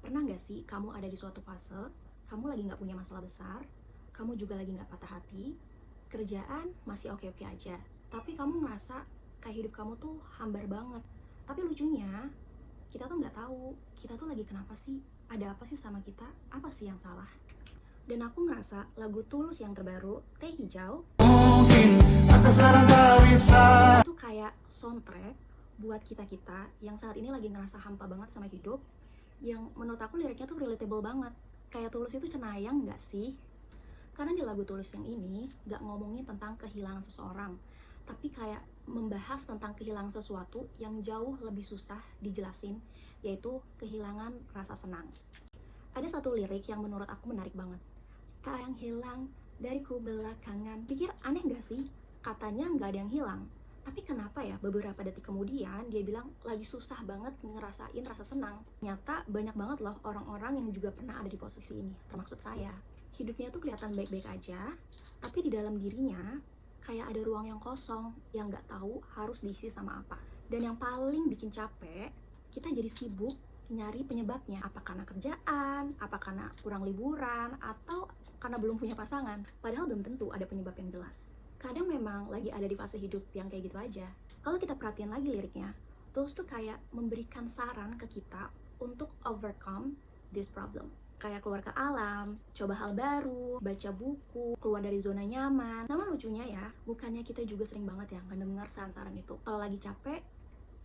Pernah nggak sih kamu ada di suatu fase, kamu lagi nggak punya masalah besar, kamu juga lagi nggak patah hati, kerjaan masih oke-oke aja, tapi kamu ngerasa kayak hidup kamu tuh hambar banget. Tapi lucunya, kita tuh nggak tahu, kita tuh lagi kenapa sih? Ada apa sih sama kita? Apa sih yang salah? Dan aku ngerasa lagu Tulus yang terbaru, Teh Hijau, itu kayak soundtrack buat kita-kita yang saat ini lagi ngerasa hampa banget sama hidup, yang menurut aku liriknya tuh relatable banget. Kayak Tulus itu cenayang nggak sih? Karena di lagu Tulus yang ini nggak ngomongin tentang kehilangan seseorang, tapi kayak membahas tentang kehilangan sesuatu yang jauh lebih susah dijelasin, yaitu kehilangan rasa senang. Ada satu lirik yang menurut aku menarik banget. Tak yang hilang dariku belakangan. Pikir aneh nggak sih? Katanya nggak ada yang hilang. Tapi kenapa ya beberapa detik kemudian dia bilang lagi susah banget ngerasain rasa senang. Ternyata banyak banget loh orang-orang yang juga pernah ada di posisi ini, termasuk saya. Hidupnya tuh kelihatan baik-baik aja, tapi di dalam dirinya kayak ada ruang yang kosong yang nggak tahu harus diisi sama apa. Dan yang paling bikin capek, kita jadi sibuk nyari penyebabnya. Apa karena kerjaan, apa karena kurang liburan, atau karena belum punya pasangan. Padahal belum tentu ada penyebab yang jelas. Kadang memang lagi ada di fase hidup yang kayak gitu aja. Kalau kita perhatiin lagi liriknya, Tulus tuh kayak memberikan saran ke kita untuk overcome this problem. Kayak keluar ke alam, coba hal baru, baca buku, keluar dari zona nyaman. Namun lucunya ya, bukannya kita juga sering banget ya mendengar saran-saran itu. Kalau lagi capek,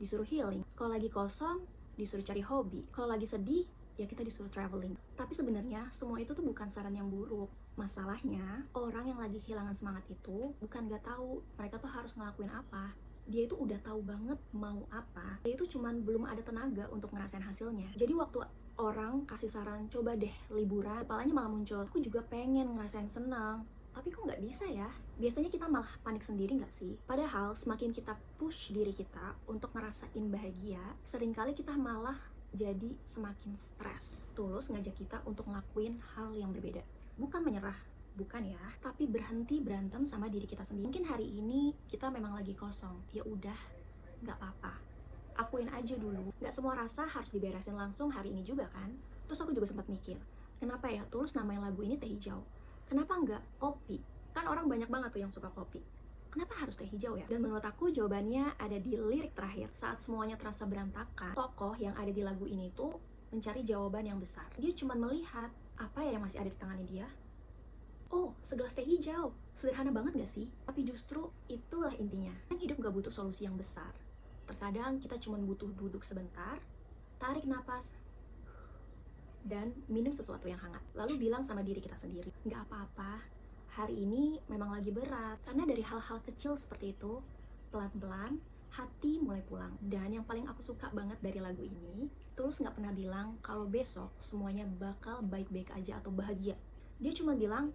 disuruh healing. Kalau lagi kosong, disuruh cari hobi. Kalau lagi sedih, ya kita disuruh traveling. Tapi sebenarnya semua itu tuh bukan saran yang buruk. Masalahnya, orang yang lagi kehilangan semangat itu bukan gak tahu mereka tuh harus ngelakuin apa. Dia itu udah tahu banget mau apa. Dia itu cuman belum ada tenaga untuk ngerasain hasilnya. Jadi waktu orang kasih saran, coba deh liburan, kepalanya malah muncul, aku juga pengen ngerasain senang, tapi kok nggak bisa ya? Biasanya kita malah panik sendiri nggak sih? Padahal semakin kita push diri kita untuk ngerasain bahagia, seringkali kita malah jadi semakin stres. Tulus ngajak kita untuk ngelakuin hal yang berbeda. Bukan menyerah, bukan ya, tapi berhenti berantem sama diri kita sendiri. Mungkin hari ini kita memang lagi kosong, ya udah, nggak apa-apa. Akuin aja dulu, nggak semua rasa harus diberesin langsung hari ini juga kan. Terus aku juga sempat mikir, kenapa ya Tulus namain lagu ini Teh Hijau? Kenapa nggak kopi? Kan orang banyak banget tuh yang suka kopi. Kenapa harus teh hijau ya? Dan menurut aku jawabannya ada di lirik terakhir. Saat semuanya terasa berantakan, tokoh yang ada di lagu ini tuh mencari jawaban yang besar. Dia cuma melihat apa ya yang masih ada di tangannya dia. Oh, segelas teh hijau. Sederhana banget gak sih? Tapi justru itulah intinya. Kan hidup gak butuh solusi yang besar. Terkadang kita cuma butuh duduk sebentar, tarik napas, dan minum sesuatu yang hangat. Lalu bilang sama diri kita sendiri, nggak apa-apa, hari ini memang lagi berat. Karena dari hal-hal kecil seperti itu, pelan-pelan hati mulai pulang. Dan yang paling aku suka banget dari lagu ini, Tulus nggak pernah bilang kalau besok semuanya bakal baik-baik aja atau bahagia. Dia cuma bilang,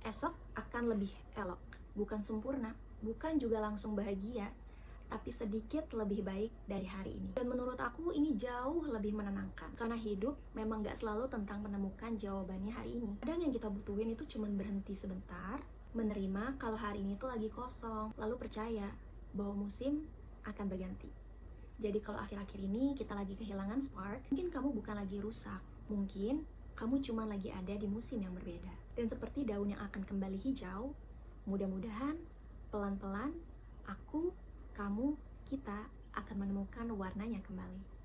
esok akan lebih elok. Bukan sempurna, bukan juga langsung bahagia, tapi sedikit lebih baik dari hari ini. Dan menurut aku ini jauh lebih menenangkan, karena hidup memang gak selalu tentang menemukan jawabannya hari ini. Kadang yang kita butuhin itu cuma berhenti sebentar, menerima kalau hari ini tuh lagi kosong, lalu percaya bahwa musim akan berganti. Jadi kalau akhir-akhir ini kita lagi kehilangan spark, mungkin kamu bukan lagi rusak, mungkin kamu cuma lagi ada di musim yang berbeda. Dan seperti daun yang akan kembali hijau, mudah-mudahan pelan-pelan aku, kamu, kita akan menemukan warnanya kembali.